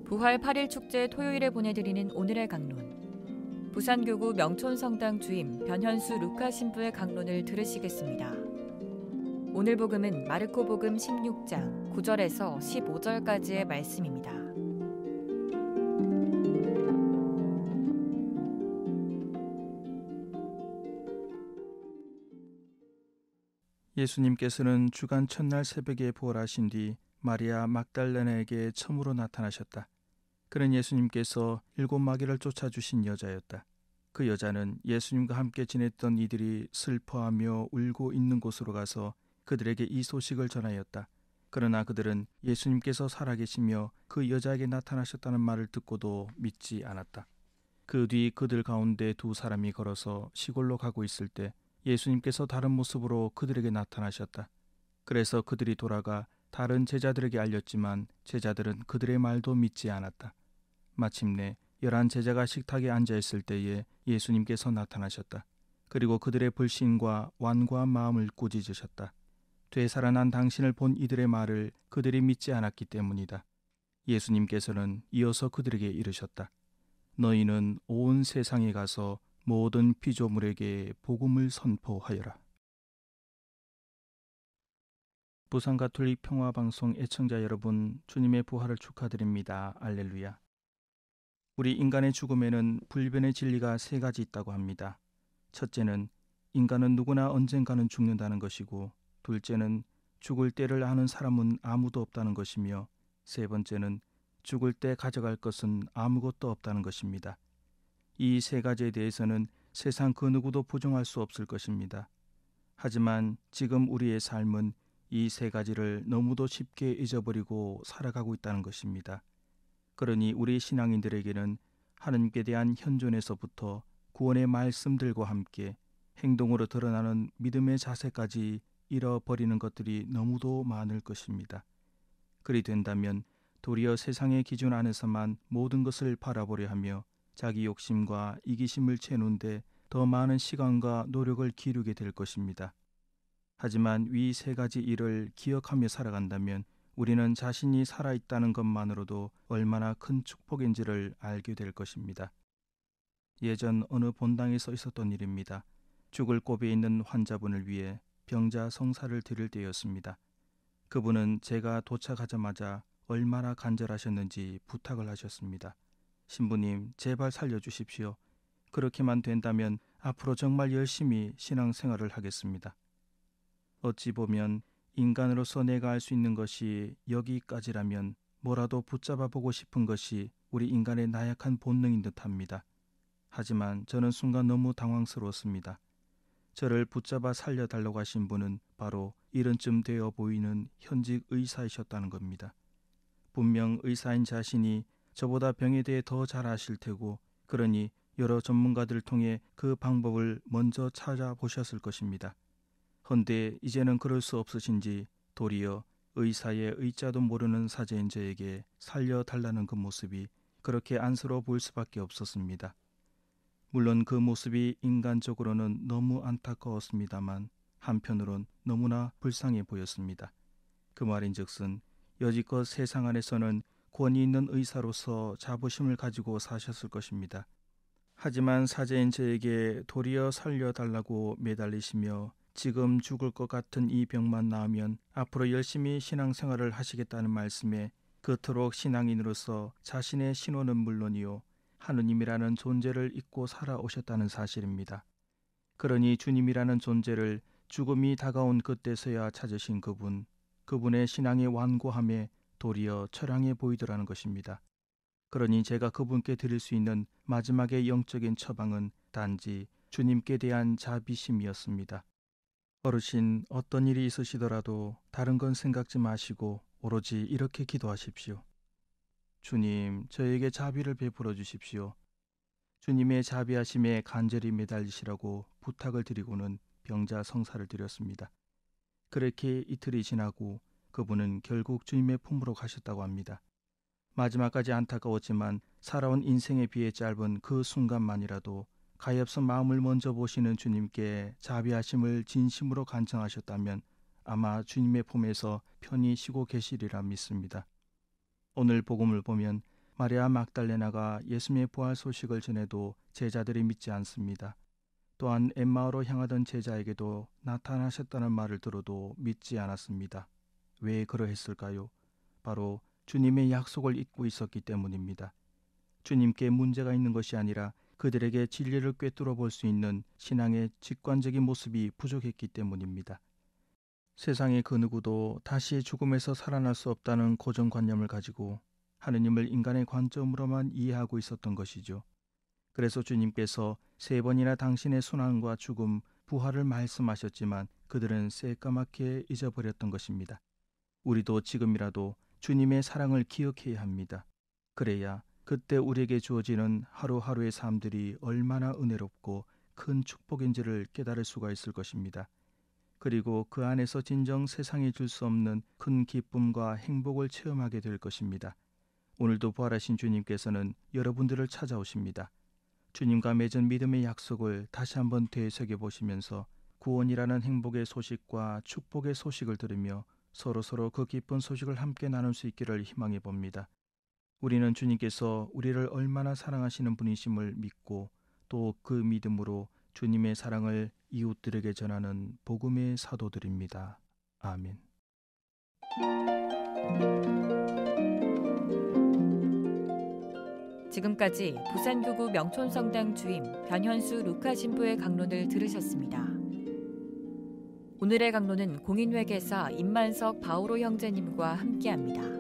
부활 8일 축제 토요일에 보내드리는 오늘의 강론. 부산교구 명촌성당 주임 변현수 루카 신부의 강론을 들으시겠습니다. 오늘 복음은 마르코 복음 16장 9절에서 15절까지의 말씀입니다. 예수님께서는 주간 첫날 새벽에 부활하신 뒤 마리아 막달레나에게 처음으로 나타나셨다. 그는 예수님께서 7 마귀를 쫓아주신 여자였다. 그 여자는 예수님과 함께 지냈던 이들이 슬퍼하며 울고 있는 곳으로 가서 그들에게 이 소식을 전하였다. 그러나 그들은 예수님께서 살아계시며 그 여자에게 나타나셨다는 말을 듣고도 믿지 않았다. 그 뒤 그들 가운데 2 사람이 걸어서 시골로 가고 있을 때 예수님께서 다른 모습으로 그들에게 나타나셨다. 그래서 그들이 돌아가 다른 제자들에게 알렸지만 제자들은 그들의 말도 믿지 않았다. 마침내 11 제자가 식탁에 앉아있을 때에 예수님께서 나타나셨다. 그리고 그들의 불신과 완고한 마음을 꾸짖으셨다. 되살아난 당신을 본 이들의 말을 그들이 믿지 않았기 때문이다. 예수님께서는 이어서 그들에게 이르셨다. 너희는 온 세상에 가서 모든 피조물에게 복음을 선포하여라. 부산 가톨릭 평화방송 애청자 여러분, 주님의 부활을 축하드립니다. 알렐루야. 우리 인간의 죽음에는 불변의 진리가 3가지 있다고 합니다. 첫째는 인간은 누구나 언젠가는 죽는다는 것이고, 둘째는 죽을 때를 아는 사람은 아무도 없다는 것이며, 3번째는 죽을 때 가져갈 것은 아무것도 없다는 것입니다. 이 3가지에 대해서는 세상 그 누구도 부정할 수 없을 것입니다. 하지만 지금 우리의 삶은 이 3가지를 너무도 쉽게 잊어버리고 살아가고 있다는 것입니다. 그러니 우리 신앙인들에게는 하나님께 대한 현존에서부터 구원의 말씀들과 함께 행동으로 드러나는 믿음의 자세까지 잃어버리는 것들이 너무도 많을 것입니다. 그리 된다면 도리어 세상의 기준 안에서만 모든 것을 바라보려 하며 자기 욕심과 이기심을 채우는데 더 많은 시간과 노력을 기울이게 될 것입니다. 하지만 위 3가지 일을 기억하며 살아간다면 우리는 자신이 살아있다는 것만으로도 얼마나 큰 축복인지를 알게 될 것입니다. 예전 어느 본당에서 있었던 일입니다. 죽을 고비에 있는 환자분을 위해 병자 성사를 드릴 때였습니다. 그분은 제가 도착하자마자 얼마나 간절하셨는지 부탁을 하셨습니다. 신부님, 제발 살려주십시오. 그렇게만 된다면 앞으로 정말 열심히 신앙생활을 하겠습니다. 어찌 보면 인간으로서 내가 알 수 있는 것이 여기까지라면 뭐라도 붙잡아 보고 싶은 것이 우리 인간의 나약한 본능인 듯합니다. 하지만 저는 순간 너무 당황스러웠습니다. 저를 붙잡아 살려달라고 하신 분은 바로 이른쯤 되어 보이는 현직 의사이셨다는 겁니다. 분명 의사인 자신이 저보다 병에 대해 더 잘 아실 테고, 그러니 여러 전문가들을 통해 그 방법을 먼저 찾아보셨을 것입니다. 헌데 이제는 그럴 수 없으신지 도리어 의사의 의자도 모르는 사제인 저에게 살려달라는 그 모습이 그렇게 안쓰러워 보일 수밖에 없었습니다. 물론 그 모습이 인간적으로는 너무 안타까웠습니다만 한편으론 너무나 불쌍해 보였습니다. 그 말인즉슨 여지껏 세상 안에서는 권위 있는 의사로서 자부심을 가지고 사셨을 것입니다. 하지만 사제인 저에게 도리어 살려달라고 매달리시며 지금 죽을 것 같은 이 병만 나으면 앞으로 열심히 신앙생활을 하시겠다는 말씀에 그토록 신앙인으로서 자신의 신원은 물론이요 하느님이라는 존재를 잊고 살아오셨다는 사실입니다. 그러니 주님이라는 존재를 죽음이 다가온 그때서야 찾으신 그분의 신앙의 완고함에 도리어 처량해 보이더라는 것입니다. 그러니 제가 그분께 드릴 수 있는 마지막의 영적인 처방은 단지 주님께 대한 자비심이었습니다. 어르신, 어떤 일이 있으시더라도 다른 건 생각지 마시고 오로지 이렇게 기도하십시오. 주님, 저에게 자비를 베풀어 주십시오. 주님의 자비하심에 간절히 매달리시라고 부탁을 드리고는 병자 성사를 드렸습니다. 그렇게 이틀이 지나고 그분은 결국 주님의 품으로 가셨다고 합니다. 마지막까지 안타까웠지만 살아온 인생에 비해 짧은 그 순간만이라도 가엾은 마음을 먼저 보시는 주님께 자비하심을 진심으로 간청하셨다면 아마 주님의 품에서 편히 쉬고 계시리라 믿습니다. 오늘 복음을 보면 마리아 막달레나가 예수님의 부활 소식을 전해도 제자들이 믿지 않습니다. 또한 엠마오로 향하던 제자에게도 나타나셨다는 말을 들어도 믿지 않았습니다. 왜 그러했을까요? 바로 주님의 약속을 잊고 있었기 때문입니다. 주님께 문제가 있는 것이 아니라 그들에게 진리를 꿰뚫어 볼 수 있는 신앙의 직관적인 모습이 부족했기 때문입니다. 세상의 그 누구도 다시 죽음에서 살아날 수 없다는 고정관념을 가지고 하느님을 인간의 관점으로만 이해하고 있었던 것이죠. 그래서 주님께서 3번이나 당신의 순환과 죽음, 부활을 말씀하셨지만 그들은 새까맣게 잊어버렸던 것입니다. 우리도 지금이라도 주님의 사랑을 기억해야 합니다. 그래야 그때 우리에게 주어지는 하루하루의 삶들이 얼마나 은혜롭고 큰 축복인지를 깨달을 수가 있을 것입니다. 그리고 그 안에서 진정 세상이 줄 수 없는 큰 기쁨과 행복을 체험하게 될 것입니다. 오늘도 부활하신 주님께서는 여러분들을 찾아오십니다. 주님과 맺은 믿음의 약속을 다시 한번 되새겨 보시면서 구원이라는 행복의 소식과 축복의 소식을 들으며 서로 그 기쁜 소식을 함께 나눌 수 있기를 희망해 봅니다. 우리는 주님께서 우리를 얼마나 사랑하시는 분이심을 믿고 또 그 믿음으로 주님의 사랑을 이웃들에게 전하는 복음의 사도들입니다. 아멘. 지금까지 부산교구 명촌성당 주임 변현수 루카 신부의 강론을 들으셨습니다. 오늘의 강론은 공인회계사 임만석 바오로 형제님과 함께합니다.